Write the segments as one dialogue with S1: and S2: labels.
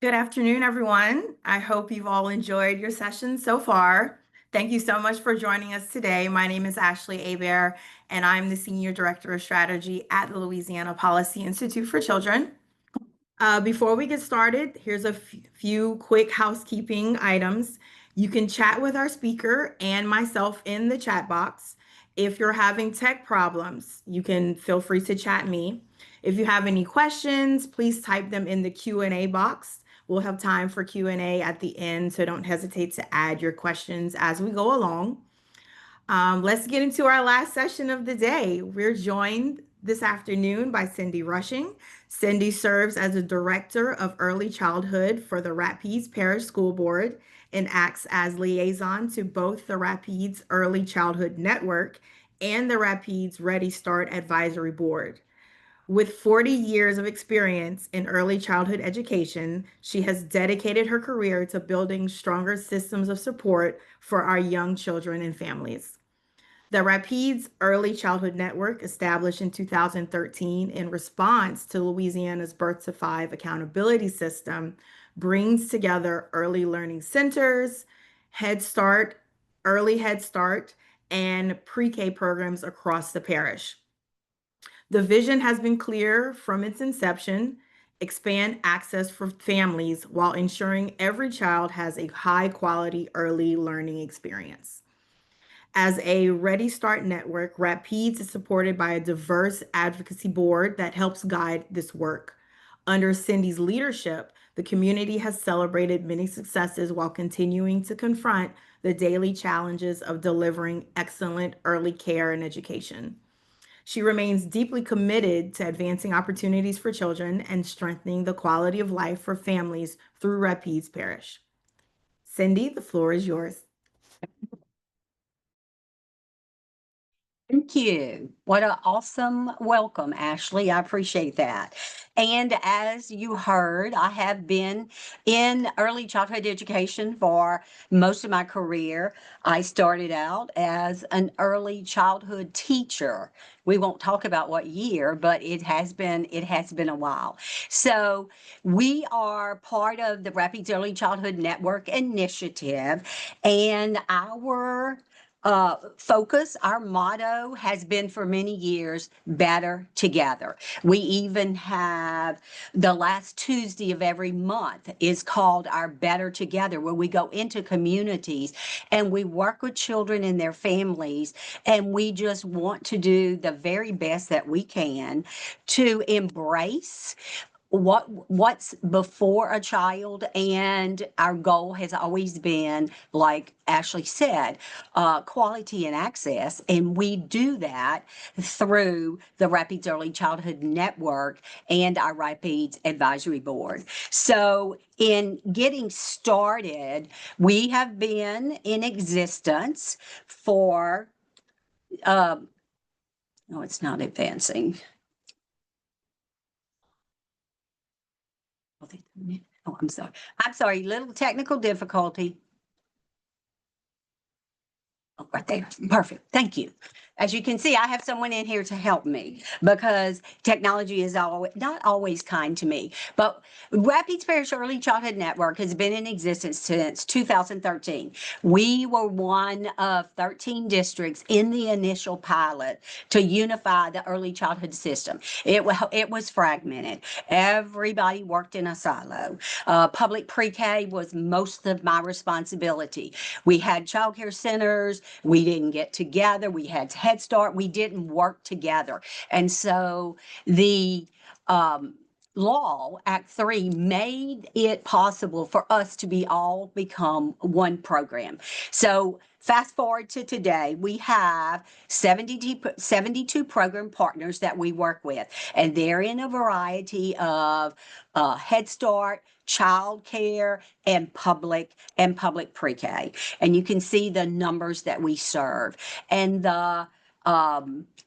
S1: Good afternoon, everyone. I hope you've all enjoyed your session so far. Thank you so much for joining us today. My name is Ashley Abear, and I'm the Senior Director of Strategy at the Louisiana Policy Institute for Children. Before we get started, here's a few quick housekeeping items. You can chat with our speaker and myself in the chat box. If you're having tech problems, you can feel free to chat me. If you have any questions, please type them in the Q&A box. We'll have time for Q&A at the end, so don't hesitate to add your questions as we go along. Let's get into our last session of the day. We're joined this afternoon by Cindy Rushing. Cindy serves as a Director of Early Childhood for the Rapides Parish School Board and acts as liaison to both the Rapides Early Childhood Network and the Rapides Ready Start Advisory Board. With 40 years of experience in early childhood education, she has dedicated her career to building stronger systems of support for our young children and families. The Rapides Early Childhood Network, established in 2013 in response to Louisiana's Birth to Five accountability system, brings together early learning centers, Head Start, early Head Start, and pre-K programs across the parish. The vision has been clear from its inception: expand access for families while ensuring every child has a high-quality early learning experience. As a Ready Start network, Rapides is supported by a diverse advocacy board that helps guide this work. Under Cindy's leadership, the community has celebrated many successes while continuing to confront the daily challenges of delivering excellent early care and education. She remains deeply committed to advancing opportunities for children and strengthening the quality of life for families through Rapides Parish. Cindy, the floor is yours.
S2: Thank you. What an awesome welcome, Ashley. I appreciate that. And as you heard, I have been in early childhood education for most of my career. I started out as an early childhood teacher. We won't talk about what year, but it has been a while. So we are part of the Rapides Early Childhood Network initiative, and our focus, our motto has been for many years, better together. We even have the last Tuesday of every month is called our Better Together, where we go into communities and we work with children and their families, and we just want to do the very best that we can to embrace what's before a child. And our goal has always been, like Ashley said, quality and access, and we do that through the Rapides Early Childhood Network and our Rapides Advisory Board. So in getting started, we have been in existence for no, it's not advancing. Oh, I'm sorry. I'm sorry. Little technical difficulty. Oh, right there. Perfect. Thank you. As you can see, I have someone in here to help me because technology is not always kind to me. But Rapides Parish Early Childhood Network has been in existence since 2013. We were one of 13 districts in the initial pilot to unify the early childhood system. It was fragmented. Everybody worked in a silo. Public pre-K was most of my responsibility. We had child care centers. We didn't get together. We had Head Start. We didn't work together. And so the law, Act 3, made it possible for us to all become one program. So fast forward to today, we have 72 program partners that we work with, and they're in a variety of Head Start, child care, and public pre-K. And you can see the numbers that we serve. And the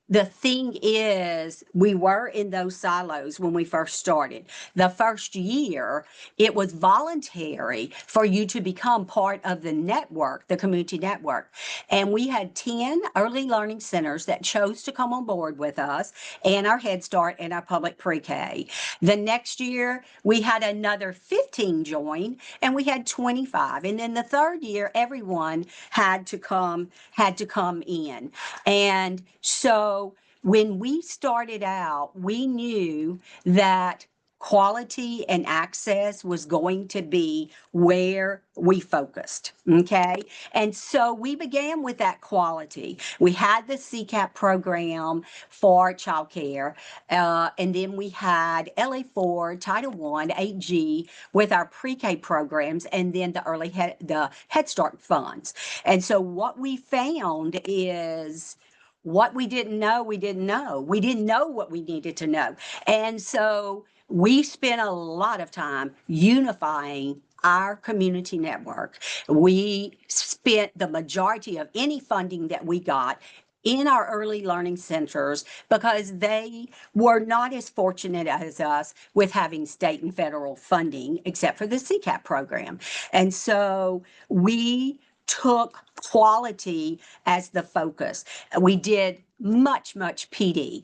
S2: the thing is, we were in those silos when we first started. The first year, it was voluntary for you to become part of the network, the community network. And we had 10 early learning centers that chose to come on board with us, and our Head Start and our public pre-K. The next year, we had another 15 join, and we had 25. And then the third year, everyone had to come in. And so when we started out, we knew that quality and access was going to be where we focused. Okay. And so we began with that quality. We had the CCAP program for childcare, and then we had LA4, Title I, 8G with our pre-K programs, and then the Head Start funds. And so what we found is what we didn't know, we didn't know. We didn't know what we needed to know. And so we spent a lot of time unifying our community network. We spent the majority of any funding that we got in our early learning centers because they were not as fortunate as us with having state and federal funding, except for the CCAP program. And so we took quality as the focus. We did much PD.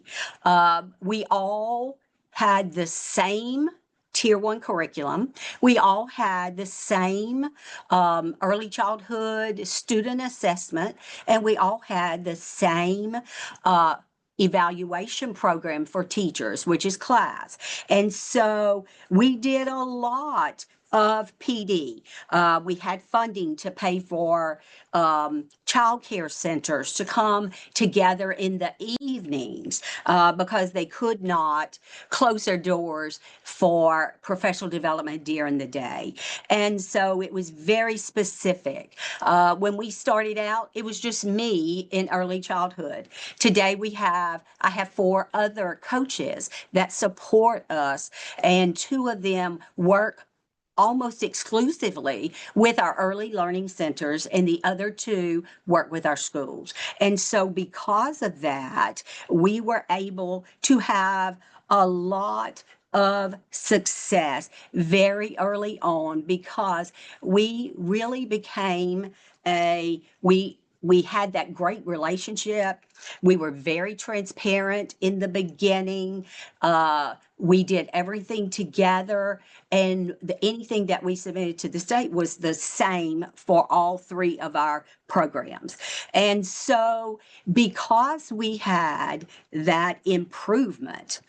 S2: We all had the same Tier 1 curriculum. We all had the same early childhood student assessment, and we all had the same evaluation program for teachers, which is class. And so we did a lot of PD. We had funding to pay for child care centers to come together in the evenings because they could not close their doors for professional development during the day. And so it was very specific. When we started out, it was just me in early childhood. Today I have 4 other coaches that support us, and 2 of them work almost exclusively with our early learning centers, and the other 2 work with our schools. And so because of that, we were able to have a lot of success very early on because we really became we had that great relationship. We were very transparent in the beginning. We did everything together, and anything that we submitted to the state was the same for all 3 of our programs. And so because we had that improvement,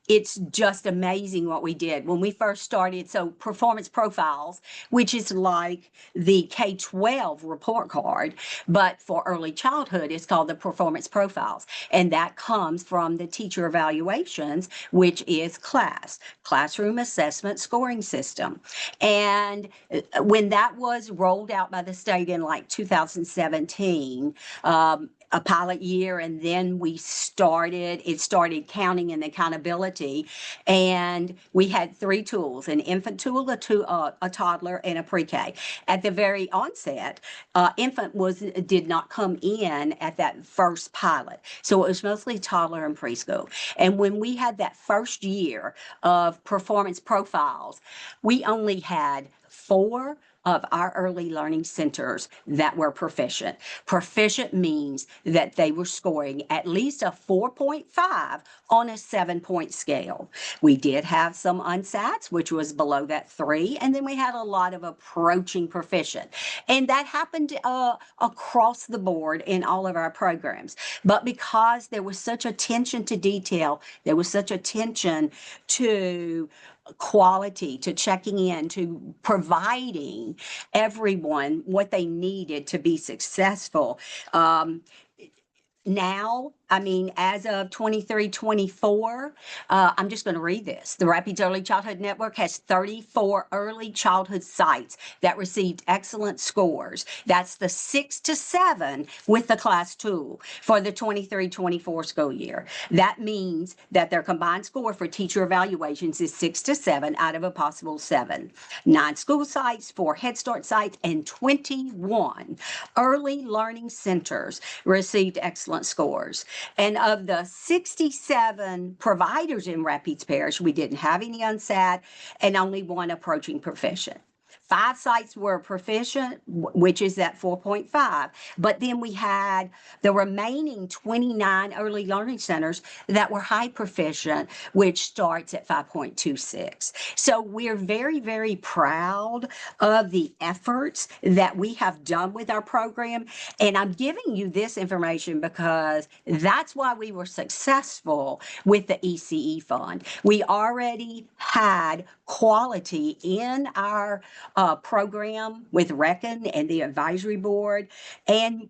S2: it's just amazing what we did when we first started. So performance profiles, which is like the K-12 report card, but for early childhood, it's called the performance profiles. And that comes from the teacher evaluations, which is classroom assessment scoring system. And when that was rolled out by the state in like 2017, a pilot year, and then it started counting and accountability, and we had 3 tools: an infant tool, a toddler, and a pre-K. At the very onset, infant did not come in at that first pilot, so it was mostly toddler and preschool. And when we had that first year of performance profiles, we only had 4 of our early learning centers that were proficient. Proficient means that they were scoring at least a 4.5 on a 7-point scale. We did have some unsats, which was below that 3, and then we had a lot of approaching proficient. And that happened across the board in all of our programs. But because there was such attention to detail, there was such attention to quality, to checking in, to providing everyone what they needed to be successful. Now, I mean, as of 23-24, I'm just going to read this. The Rapids Early Childhood Network has 34 early childhood sites that received excellent scores. That's the 6 to 7 with the class tool for the 23-24 school year. That means that their combined score for teacher evaluations is 6 to 7 out of a possible 7. 9 school sites, 4 Head Start sites, and 21 early learning centers received excellent scores. And of the 67 providers in Rapides Parish, we didn't have any unsat and only one approaching proficient. 5 sites were proficient, which is at 4.5. But then we had the remaining 29 early learning centers that were high proficient, which starts at 5.26. So we're very, very proud of the efforts that we have done with our program. And I'm giving you this information because that's why we were successful with the ECE fund. We already had quality in our program with RECN and the advisory board. And,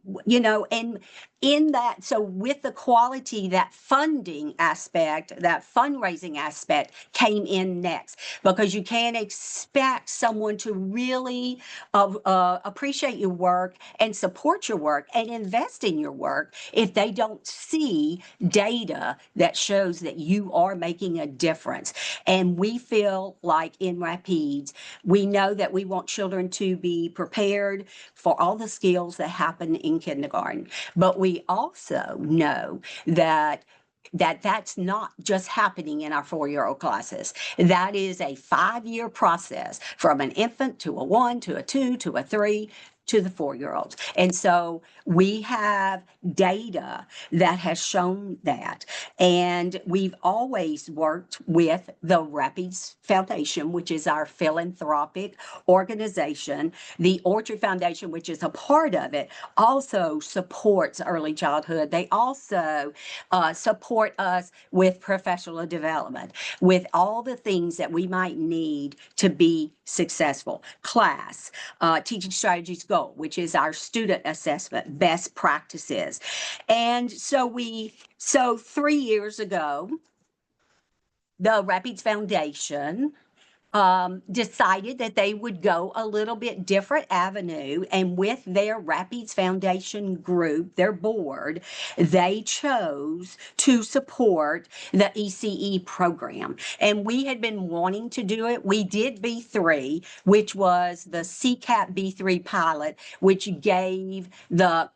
S2: and in that, so with the quality, that funding aspect, that fundraising aspect came in next, because you can't expect someone to really appreciate your work and support your work and invest in your work if they don't see data that shows that you are making a difference. And we feel like in Rapides, we know that we want children to be prepared for all the skills that happen in kindergarten, but we also know that's not just happening in our 4-year-old classes. That is a 5-year process from an infant to a 1 to a 2 to a 3 to the 4-year-olds. And so we have data that has shown that. And we've always worked with the Rapides Foundation, which is our philanthropic organization. The Orchard Foundation, which is a part of it, also supports early childhood. They also support us with professional development, with all the things that we might need to be successful. Class, teaching strategies goal, which is our student assessment, best practices. And so 3 years ago, the Rapides Foundation decided that they would go a little bit different avenue, and with their Rapides Foundation group, their board, they chose to support the ECE program. And we had been wanting to do it. We did B3, which was the CCAP B3 pilot, which gave the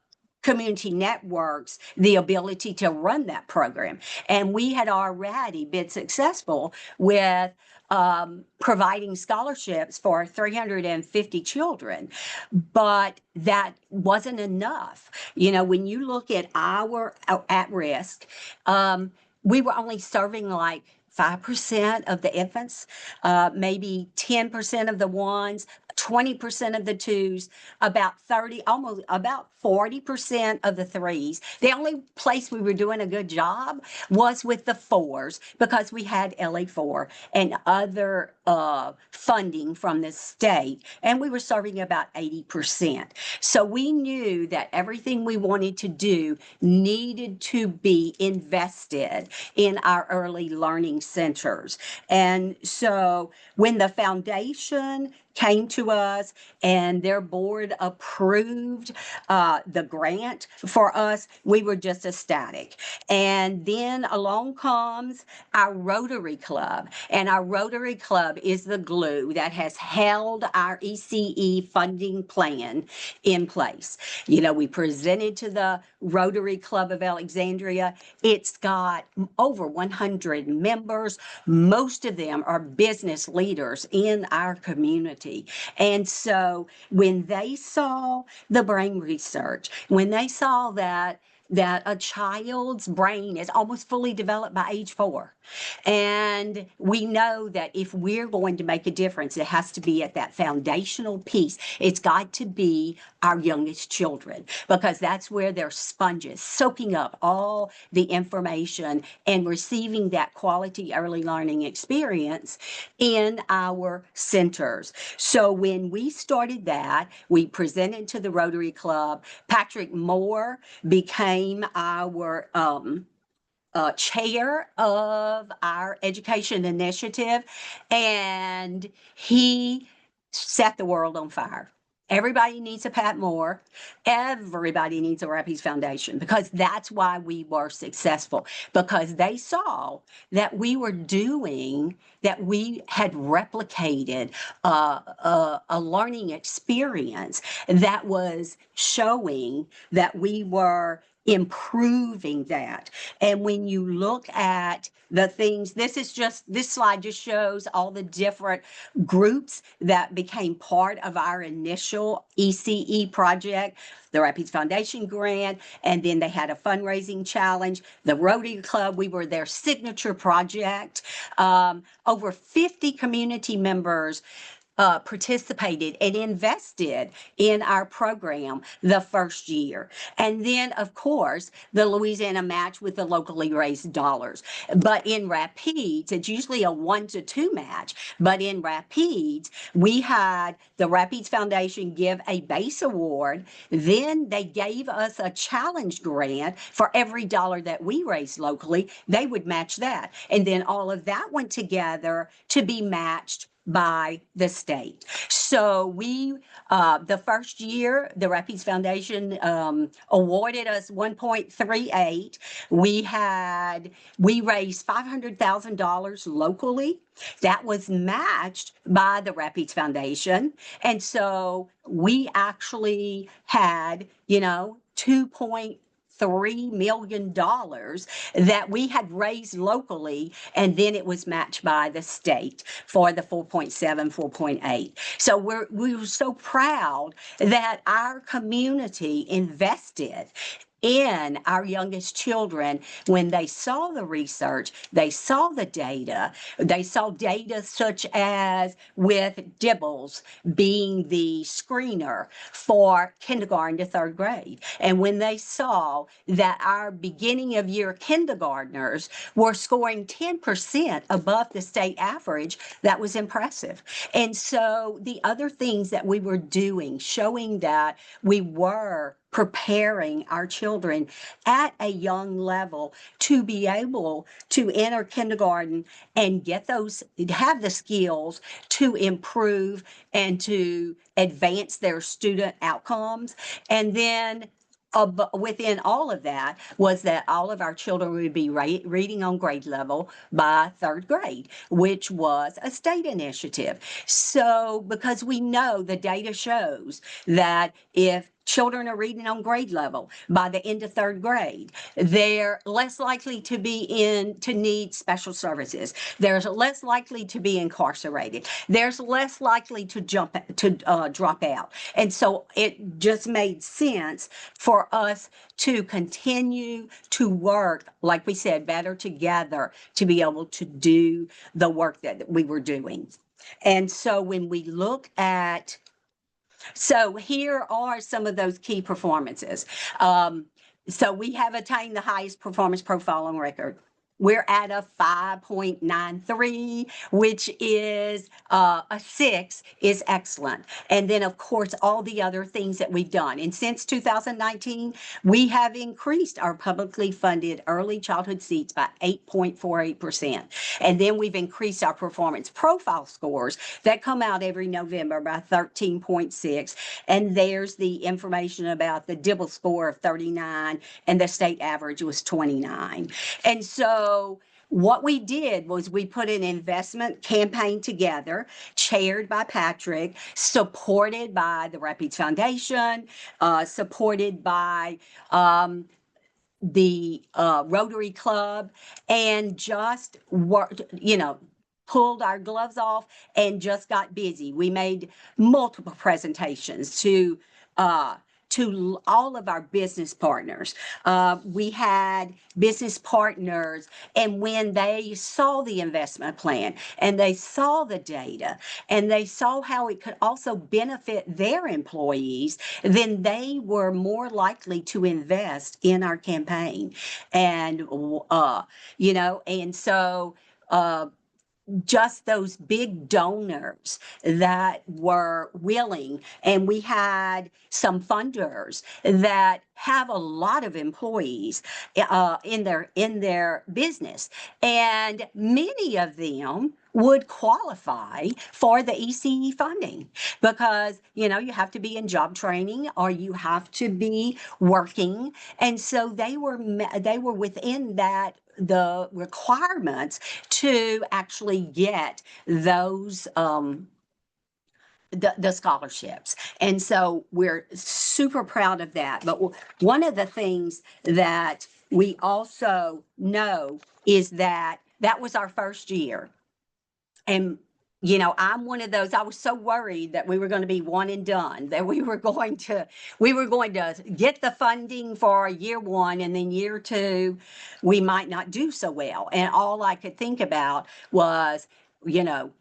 S2: community networks the ability to run that program. And we had already been successful with providing scholarships for 350 children, but that wasn't enough. When you look at our at risk, we were only serving like 5% of the infants, maybe 10% of the ones, 20% of the twos, about 30, almost about 40% of the threes. The only place we were doing a good job was with the fours, because we had LA4 and other funding from the state, and we were serving about 80%. So we knew that everything we wanted to do needed to be invested in our early learning centers. And so when the foundation came to us and their board approved the grant for us, we were just ecstatic. And then along comes our Rotary Club, and our Rotary Club is the glue that has held our ECE funding plan in place. We presented to the Rotary Club of Alexandria. It's got over 100 members. Most of them are business leaders in our community. And so when they saw the brain research, when they saw that a child's brain is almost fully developed by age 4. And we know that if we're going to make a difference, it has to be at that foundational piece. It's got to be our youngest children, because that's where they're sponges, soaking up all the information and receiving that quality early learning experience in our centers. So when we started that, we presented to the Rotary Club. Patrick Moore became our chair of our education initiative, and he set the world on fire. Everybody needs a Pat Moore. Everybody needs a Rapides Foundation, because that's why we were successful, because they saw that we were doing, that we had replicated a learning experience that was showing that we were improving that. And when you look at the things, this slide just shows all the different groups that became part of our initial ECE project, the Rapids Foundation grant, and then they had a fundraising challenge. The Rotary Club, we were their signature project. Over 50 community members participated and invested in our program the first year. And then, of course, the Louisiana match with the locally raised dollars. But in Rapids, it's usually a 1-to-2 match. But in Rapids, we had the Rapids Foundation give a base award. Then they gave us a challenge grant for every dollar that we raised locally. They would match that. And then all of that went together to be matched by the state. So the first year, the Rapids Foundation awarded us 1.38. We raised $500,000 locally. That was matched by the Rapids Foundation. And so we actually had, $2.3 million that we had raised locally, and then it was matched by the state for the 4.7, 4.8. So we were so proud that our community invested in our youngest children when they saw the research, they saw the data, they saw data such as with Dibbles being the screener for kindergarten to third grade. And when they saw that our beginning of year kindergartners were scoring 10% above the state average, that was impressive. And so the other things that we were doing, showing that we were preparing our children at a young level to be able to enter kindergarten and have the skills to improve and to advance their student outcomes. And then within all of that was that all of our children would be reading on grade level by third grade, which was a state initiative. So because we know the data shows that if children are reading on grade level by the end of third grade, they're less likely to need special services. They're less likely to be incarcerated. There's less likely to drop out. And so it just made sense for us to continue to work, like we said, better together to be able to do the work that we were doing. And so when we look at so here are some of those key performances. So we have attained the highest performance profile on record. We're at a 5.93, which is a 6 is excellent. And then, of course, all the other things that we've done. And since 2019, we have increased our publicly funded early childhood seats by 8.48%. And then we've increased our performance profile scores that come out every November by 13.6. And there's the information about the Dibble score of 39, and the state average was 29. And so what we did was we put an investment campaign together, chaired by Patrick, supported by the Rapids Foundation, supported by the Rotary Club, and just worked, pulled our gloves off and just got busy. We made multiple presentations to all of our business partners. We had business partners, and when they saw the investment plan and they saw the data and they saw how it could also benefit their employees, then they were more likely to invest in our campaign. And, and so just those big donors that were willing, and we had some funders that have a lot of employees in their business, and many of them would qualify for the ECE funding because you have to be in job training or you have to be working, and so they were within the requirements to actually get those the scholarships. And so we're super proud of that. But one of the things that we also know is that that was our first year. And I'm one of those. I was so worried that we were going to be one and done, that we were going to get the funding for year one, and then year two we might not do so well. And all I could think about was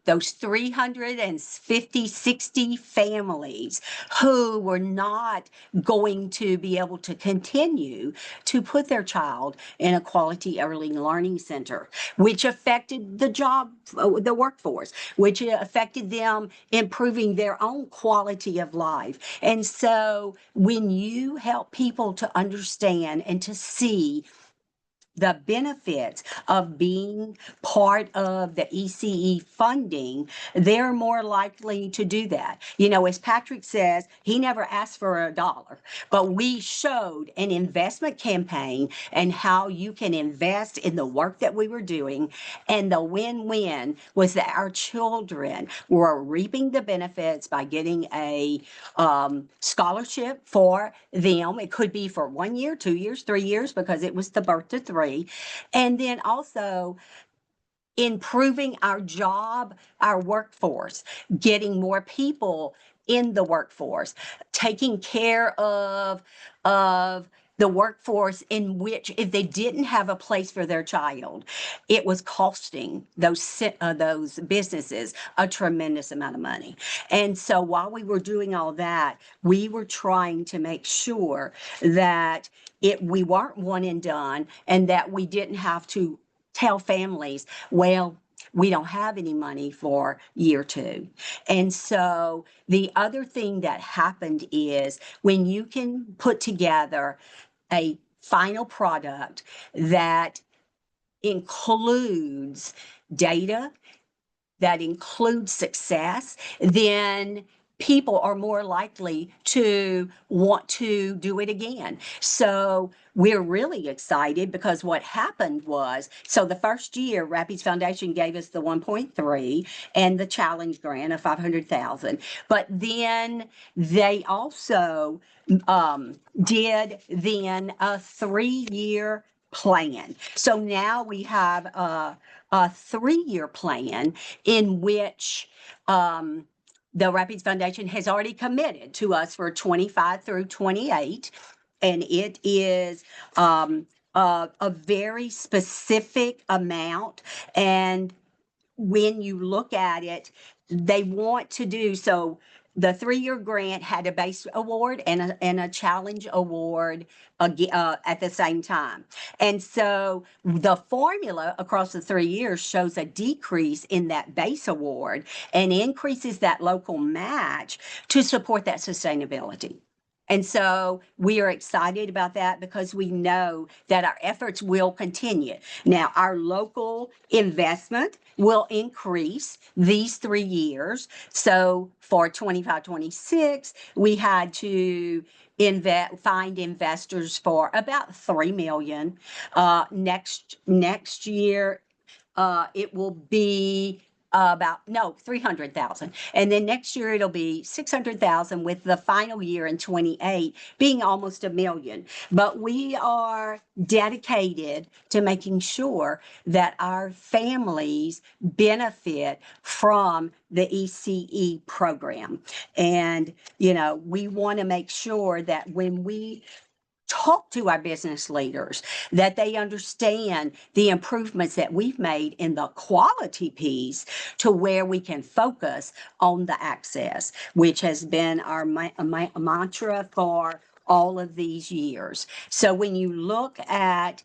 S2: those 350, 60 families who were not going to be able to continue to put their child in a quality early learning center, which affected the workforce, which affected them improving their own quality of life. And so when you help people to understand and to see the benefits of being part of the ECE funding, they're more likely to do that. As Patrick says, he never asked for $1, but we showed an investment campaign and how you can invest in the work that we were doing. And the win-win was that our children were reaping the benefits by getting a scholarship for them. It could be for 1 year, 2 years, 3 years, because it was the birth to 3. And then also improving our workforce, getting more people in the workforce, taking care of the workforce, in which if they didn't have a place for their child, it was costing those businesses a tremendous amount of money. And so while we were doing all that, we were trying to make sure that we weren't one and done, and that we didn't have to tell families, well, we don't have any money for year 2. And so the other thing that happened is, when you can put together a final product that includes data, that includes success, then people are more likely to want to do it again. So we're really excited, because what happened was, so the first year, Rapids Foundation gave us the 1.3 and the challenge grant of 500,000. But then they also did then a 3-year plan. So now we have a 3-year plan in which the Rapids Foundation has already committed to us for 25 through 28. And it is a very specific amount. And when you look at it, they want to do so. The 3-year grant had a base award and a challenge award at the same time. And so the formula across the 3 years shows a decrease in that base award and increases that local match to support that sustainability. And so we are excited about that, because we know that our efforts will continue. Now, our local investment will increase these 3 years. So for 25, 26, we had to find investors for about $3 million. Next year, it will be 300,000. And then next year it'll be 600,000, with the final year in 28 being almost $1 million. But we are dedicated to making sure that our families benefit from the ECE program. And, we want to make sure that when we talk to our business leaders, that they understand the improvements that we've made in the quality piece, to where we can focus on the access, which has been our mantra for all of these years. So when you look at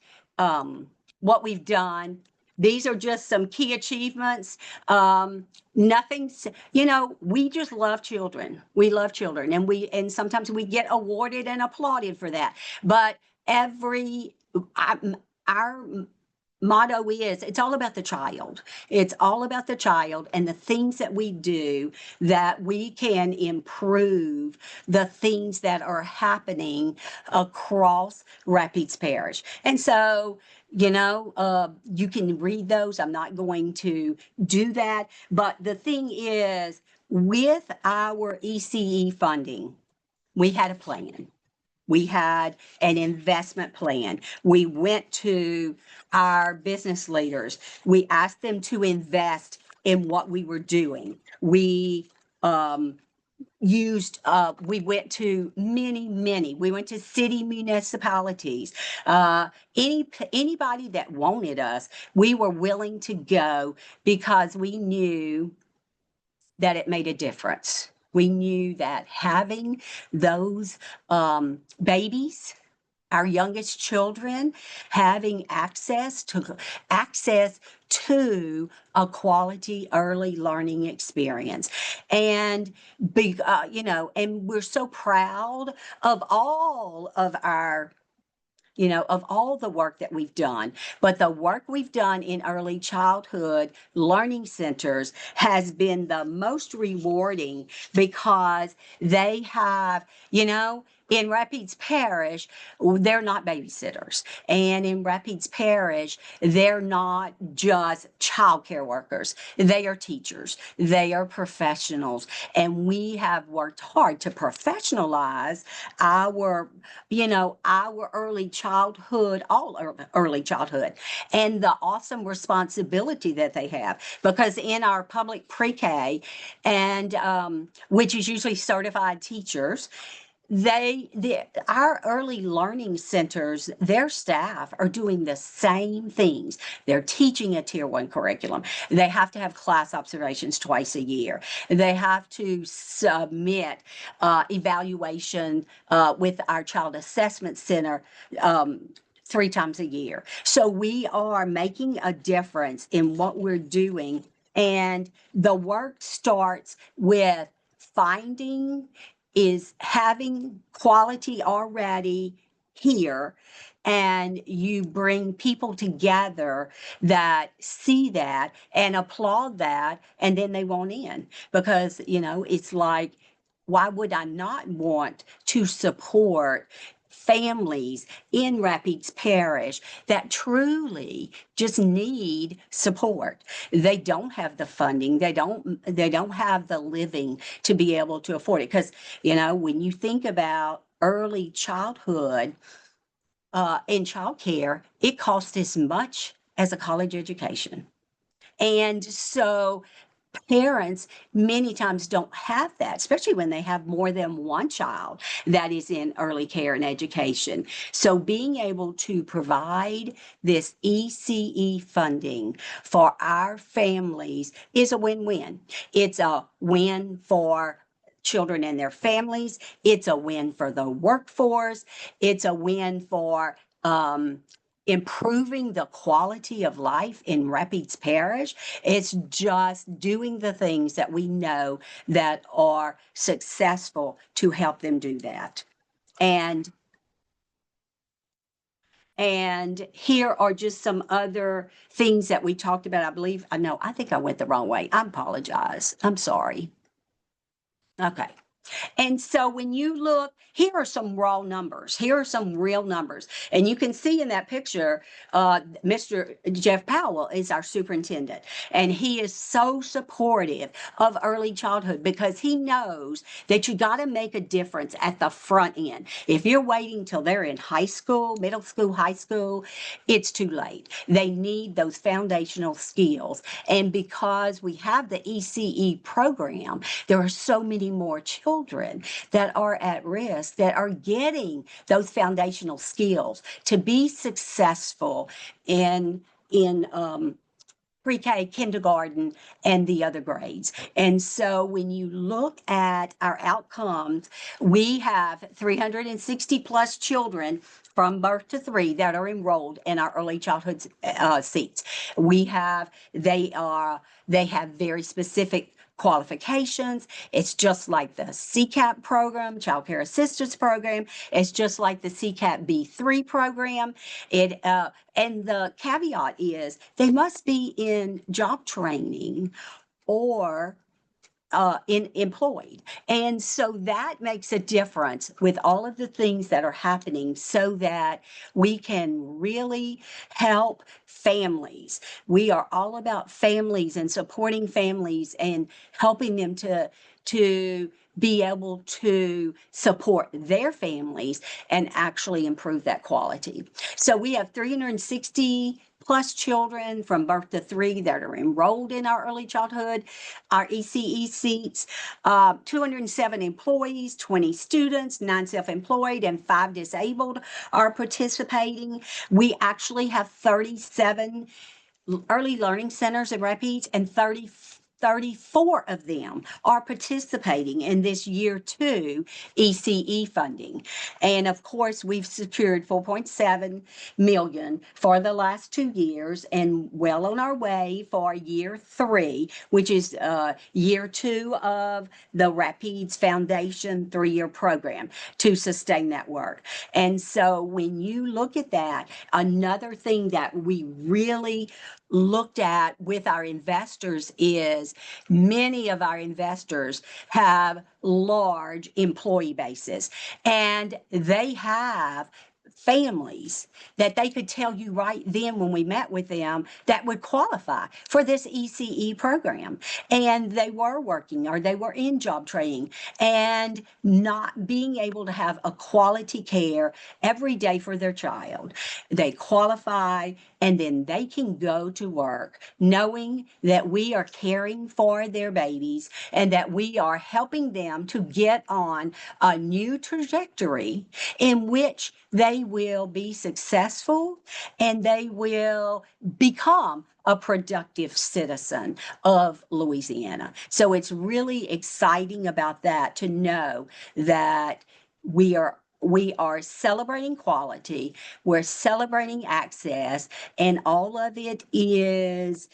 S2: what we've done, these are just some key achievements. Nothing's, we just love children. We love children, and sometimes we get awarded and applauded for that. But our motto is, it's all about the child. It's all about the child, and the things that we do, that we can improve the things that are happening across Rapids Parish. And so, you can read those. I'm not going to do that. But the thing is, with our ECE funding, we had a plan. We had an investment plan. We went to our business leaders. We asked them to invest in what we were doing. We we went to we went to city municipalities. Anybody that wanted us, we were willing to go because we knew that it made a difference. We knew that having those babies, our youngest children, having access to a quality early learning experience, and and we're so proud of all of our of all the work that we've done. But the work we've done in early childhood learning centers has been the most rewarding because they have, in Rapides Parish, they're not babysitters. And in Rapides Parish, they're not just childcare workers. They are teachers. They are professionals. And we have worked hard to professionalize our our early childhood, early childhood, and the awesome responsibility that they have. Because in our public pre-K, and which is usually certified teachers, our early learning centers, their staff are doing the same things. They're teaching a tier 1 curriculum. They have to have class observations twice a year. They have to submit evaluation with our child assessment center 3 times a year. So we are making a difference in what we're doing. And the work starts with having quality already here, and you bring people together that see that and applaud that, and then they want in because it's like, why would I not want to support families in Rapides Parish that truly just need support? They don't have the funding. They don't have the living to be able to afford it. Because, when you think about early childhood in childcare, it costs as much as a college education. And so parents many times don't have that, especially when they have more than one child that is in early care and education. So being able to provide this ECE funding for our families is a win-win. It's a win for children and their families. It's a win for the workforce. It's a win for improving the quality of life in Rapides Parish. It's just doing the things that we know that are successful to help them do that. And here are just some other things that we talked about. I think I went the wrong way. I apologize. I'm sorry. Okay. And so when you look, here are some raw numbers. Here are some real numbers. And you can see in that picture, Mr. Jeff Powell is our superintendent. And he is so supportive of early childhood because he knows that you got to make a difference at the front end. If you're waiting till they're in high school, middle school, high school, it's too late. They need those foundational skills. And because we have the ECE program, there are so many more children that are at risk that are getting those foundational skills to be successful in pre-K, kindergarten, and the other grades. And so when you look at our outcomes, we have 360 plus children from birth to 3 that are enrolled in our early childhood seats. They have very specific qualifications. It's just like the CCAP program, Child Care Assistance Program. It's just like the CCAP B3 program. And the caveat is they must be in job training or employed. And so that makes a difference with all of the things that are happening so that we can really help families. We are all about families and supporting families and helping them to be able to support their families and actually improve that quality. So we have 360 plus children from birth to 3 that are enrolled in our early childhood, our ECE seats, 207 employees, 20 students, 9 self-employed, and 5 disabled are participating. We actually have 37 early learning centers and rapids, and 34 of them are participating in this year 2 ECE funding. And of course, we've secured 4.7 million for the last 2 years and well on our way for year 3, which is year 2 of the Rapids Foundation 3-year program to sustain that work. And so when you look at that, another thing that we really looked at with our investors is many of our investors have large employee bases, and they have families that they could tell you right then when we met with them that would qualify for this ECE program. And they were working or they were in job training and not being able to have a quality care every day for their child. They qualify and then they can go to work knowing that we are caring for their babies and that we are helping them to get on a new trajectory in which they will be successful and they will become a productive citizen of Louisiana. So it's really exciting about that to know that we are celebrating quality, we're celebrating access, and all of it is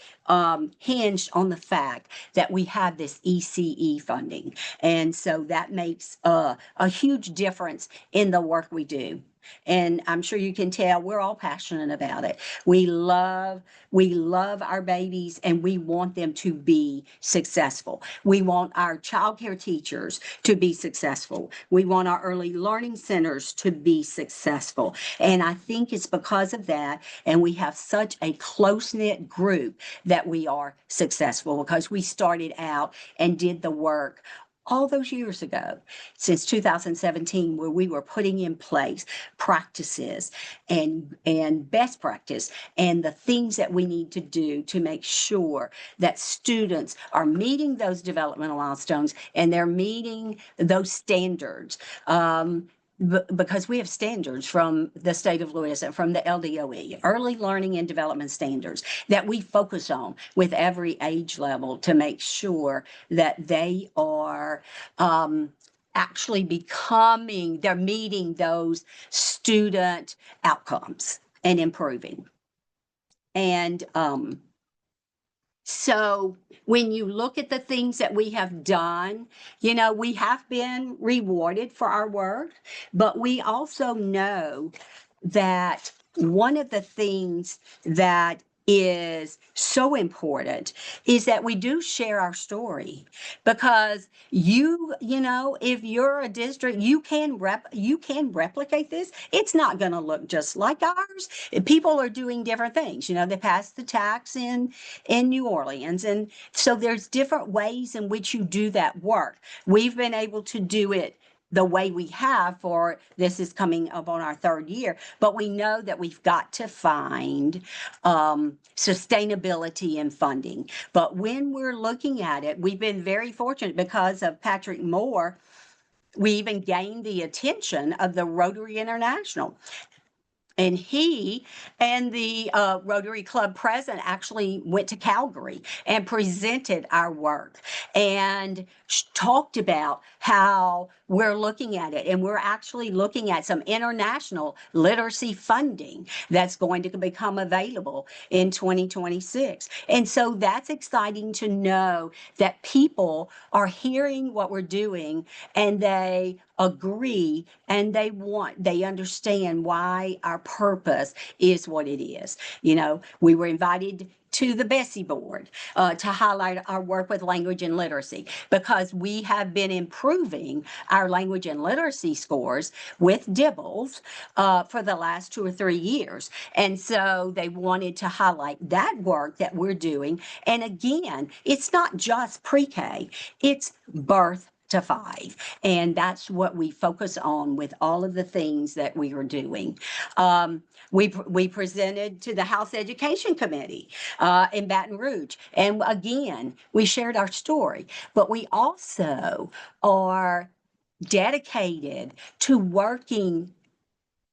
S2: hinged on the fact that we have this ECE funding. And so that makes a huge difference in the work we do. And I'm sure you can tell we're all passionate about it. We love our babies and we want them to be successful. We want our childcare teachers to be successful. We want our early learning centers to be successful. And I think it's because of that, and we have such a close-knit group that we are successful because we started out and did the work all those years ago, since 2017, where we were putting in place practices and best practice and the things that we need to do to make sure that students are meeting those developmental milestones and they're meeting those standards. Because we have standards from the state of Louisiana, from the LDOE, early learning and development standards, that we focus on with every age level to make sure that they are actually they're meeting those student outcomes and improving. And so when you look at the things that we have done, we have been rewarded for our work, but we also know that one of the things that is so important is that we do share our story, because if you're a district, you can replicate this. It's not going to look just like ours. People are doing different things. They passed the tax in New Orleans, and so there's different ways in which you do that work. We've been able to do it the way we have for this is coming up on our 3rd year, but we know that we've got to find sustainability in funding. But when we're looking at it, we've been very fortunate because of Patrick Moore. We even gained the attention of the Rotary International. And he and the Rotary Club president actually went to Calgary and presented our work and talked about how we're looking at it. And we're actually looking at some international literacy funding that's going to become available in 2026. And so that's exciting to know that people are hearing what we're doing and they agree and they understand why our purpose is what it is. We were invited to the Bessie board to highlight our work with language and literacy, because we have been improving our language and literacy scores with Dibbles for the last 2 or 3 years. And so they wanted to highlight that work that we're doing. And again, it's not just pre-K, it's birth to 5. And that's what we focus on with all of the things that we are doing. We presented to the House Education Committee in Baton Rouge. And again, we shared our story, but we also are dedicated to working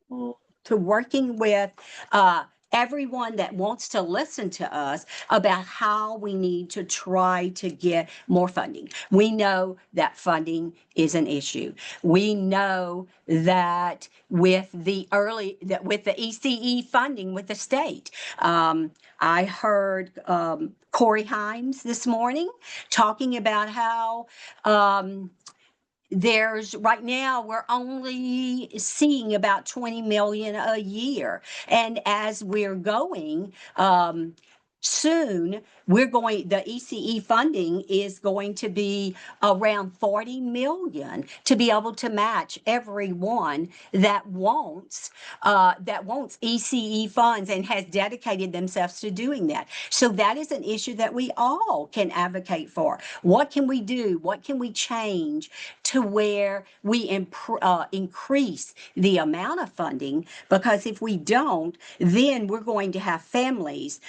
S2: with everyone that wants to listen to us about how we need to try to get more funding. We know that funding is an issue. We know that with the ECE funding with the state, I heard Corey Himes this morning talking about how right now we're only seeing about 20 million a year. And as we're going, soon the ECE funding is going to be around 40 million to be able to match everyone that wants ECE funds and has dedicated themselves to doing that. So that is an issue that we all can advocate for. What can we do? What can we change to where we increase the amount of funding? Because if we don't, then we're going to have families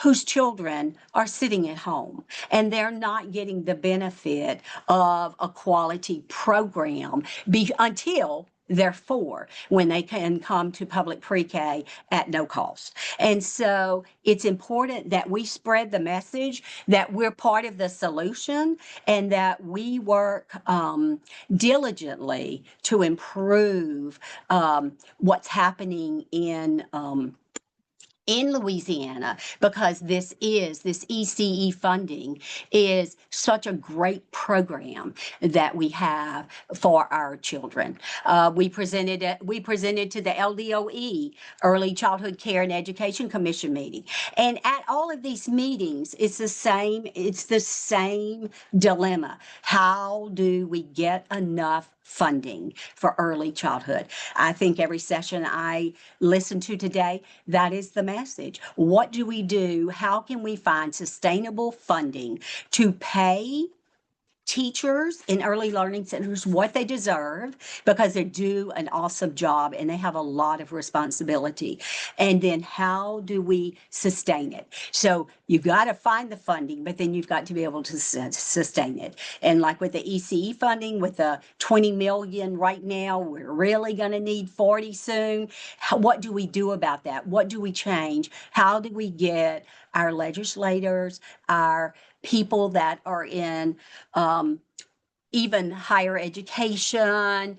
S2: whose children are sitting at home and they're not getting the benefit of a quality program until they're 4, when they can come to public pre-K at no cost. And so it's important that we spread the message that we're part of the solution and that we work diligently to improve what's happening in Louisiana, because this ECE funding is such a great program that we have for our children. We presented to the LDOE, Early Childhood Care and Education Commission meeting. And at all of these meetings, it's the same dilemma. How do we get enough funding for early childhood? I think every session I listened to today, that is the message. What do we do? How can we find sustainable funding to pay teachers in early learning centers what they deserve, because they do an awesome job and they have a lot of responsibility? And then how do we sustain it? So you've got to find the funding, but then you've got to be able to sustain it. And like with the ECE funding, with the 20 million right now, we're really going to need 40 soon. What do we do about that? What do we change? How do we get our legislators, our people that are in even higher education,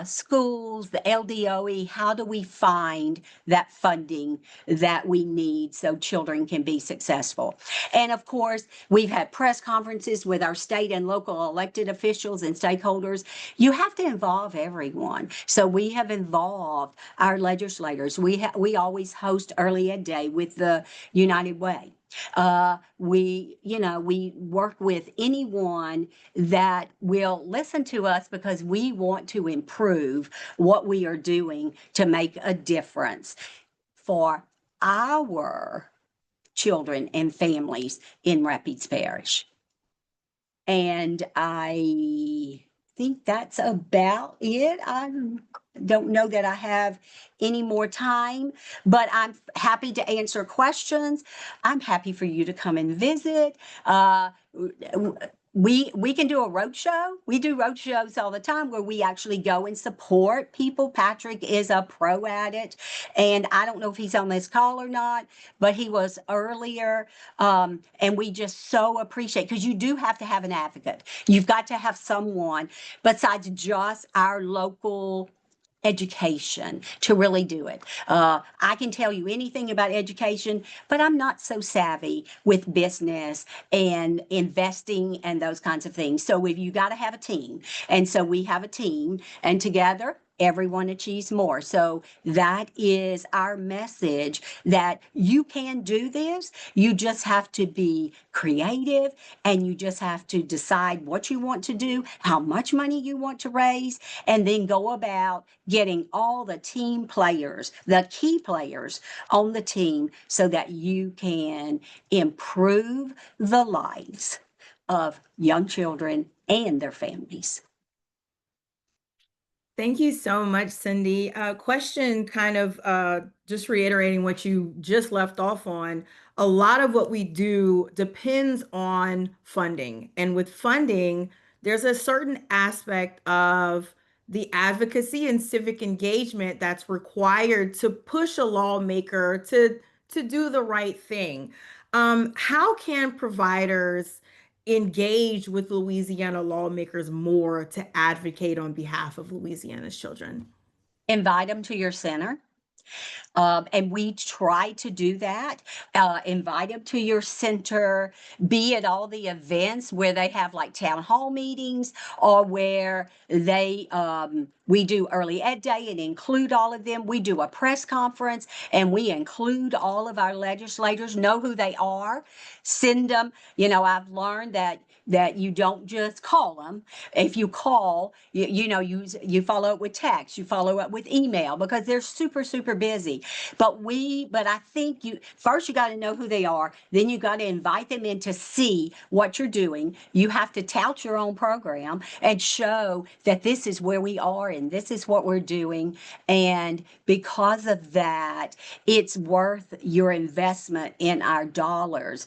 S2: schools, the LDOE, how do we find that funding that we need so children can be successful? And of course, we've had press conferences with our state and local elected officials and stakeholders. You have to involve everyone. So we have involved our legislators. We always host Early Ed Day with the United Way. We work with anyone that will listen to us, because we want to improve what we are doing to make a difference for our children and families in Rapides Parish. And I think that's about it. I don't know that I have any more time, but I'm happy to answer questions. I'm happy for you to come and visit. We can do a road show. We do road shows all the time where we actually go and support people. Patrick is a pro at it, and I don't know if he's on this call or not, but he was earlier. And we just so appreciate, because you do have to have an advocate. You've got to have someone besides just our local education to really do it. I can tell you anything about education, but I'm not so savvy with business and investing and those kinds of things. So you got to have a team. And so we have a team, and together everyone achieves more. So that is our message, that you can do this. You just have to be creative, and you just have to decide what you want to do, how much money you want to raise, and then go about getting all the team players, the key players on the team, so that you can improve the lives of young children and their families.
S1: Thank you so much, Cindy. Question kind of just reiterating what you just left off on. A lot of what we do depends on funding. And with funding, there's a certain aspect of the advocacy and civic engagement that's required to push a lawmaker to do the right thing. How can providers engage with Louisiana lawmakers more to advocate on behalf of Louisiana's children?
S2: Invite them to your center. And we try to do that. Invite them to your center, be at all the events where they have like town hall meetings, or where we do early ed day and include all of them. We do a press conference and we include all of our legislators, know who they are, send them. I've learned that you don't just call them. If you call, you follow up with text, you follow up with email, because they're super, super busy. But I think you got to know who they are. Then you got to invite them in to see what you're doing. You have to tout your own program and show that this is where we are and this is what we're doing. And because of that, it's worth your investment in our dollars.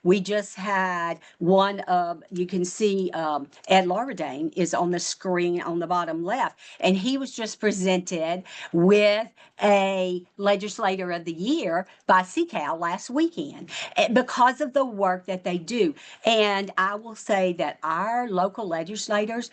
S2: We just had one of, you can see Ed Lawredane is on the screen on the bottom left, and he was just presented with a Legislator of the Year by CCAL last weekend because of the work that they do. And I will say that our local legislators,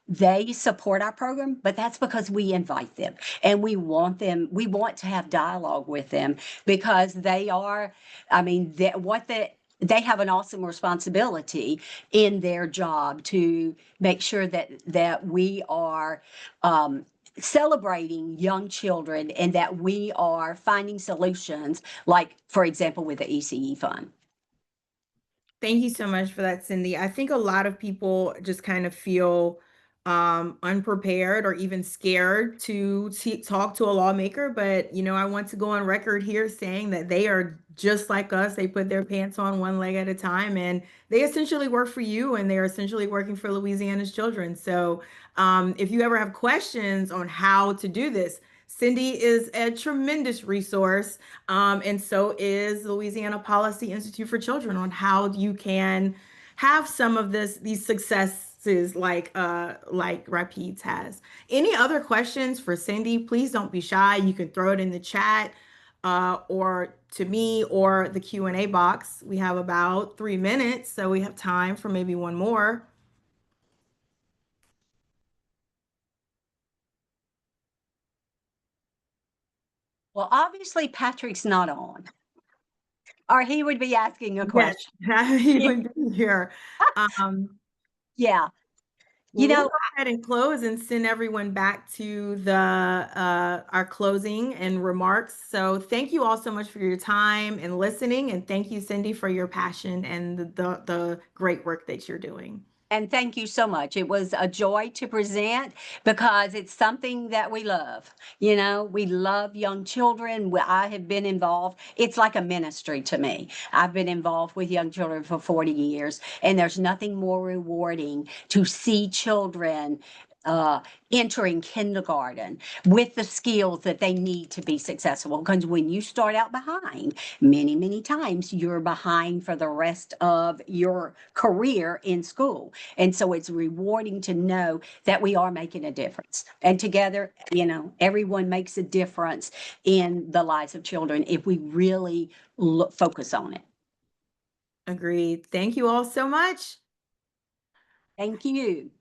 S2: they support our program, but that's because we invite them and we want to have dialogue with them, because they are, I mean, they have an awesome responsibility in their job to make sure that we are celebrating young children, and that we are finding solutions, like, for example, with the ECE fund.
S1: Thank you so much for that, Cindy. I think a lot of people just kind of feel unprepared or even scared to talk to a lawmaker. But, I want to go on record here saying that they are just like us. They put their pants on one leg at a time, and they essentially work for you, and they're essentially working for Louisiana's children. So if you ever have questions on how to do this, Cindy is a tremendous resource, and so is the Louisiana Policy Institute for Children, on how you can have some of these successes like Rapides has. Any other questions for Cindy? Please don't be shy. You can throw it in the chat, or to me, or the Q&A box. We have about 3 minutes, so we have time for maybe one more.
S2: Well, obviously Patrick's not on, or he would be asking a
S1: Yes,
S2: question.
S1: he would be here. Um,
S2: Yeah.
S1: Well, we'll go ahead and close and send everyone back to the our closing and remarks. So thank you all so much for your time and listening, and thank you, Cindy, for your passion and the great work that you're doing.
S2: And thank you so much. It was a joy to present, because it's something that we love. We love young children. I have been involved. It's like a ministry to me. I've been involved with young children for 40 years, and there's nothing more rewarding to see children entering kindergarten with the skills that they need to be successful. Because when you start out behind, many, many times you're behind for the rest of your career in school. And so it's rewarding to know that we are making a difference. And together, everyone makes a difference in the lives of children if we really focus on it.
S1: Agreed. Thank you all so much.
S2: Thank you.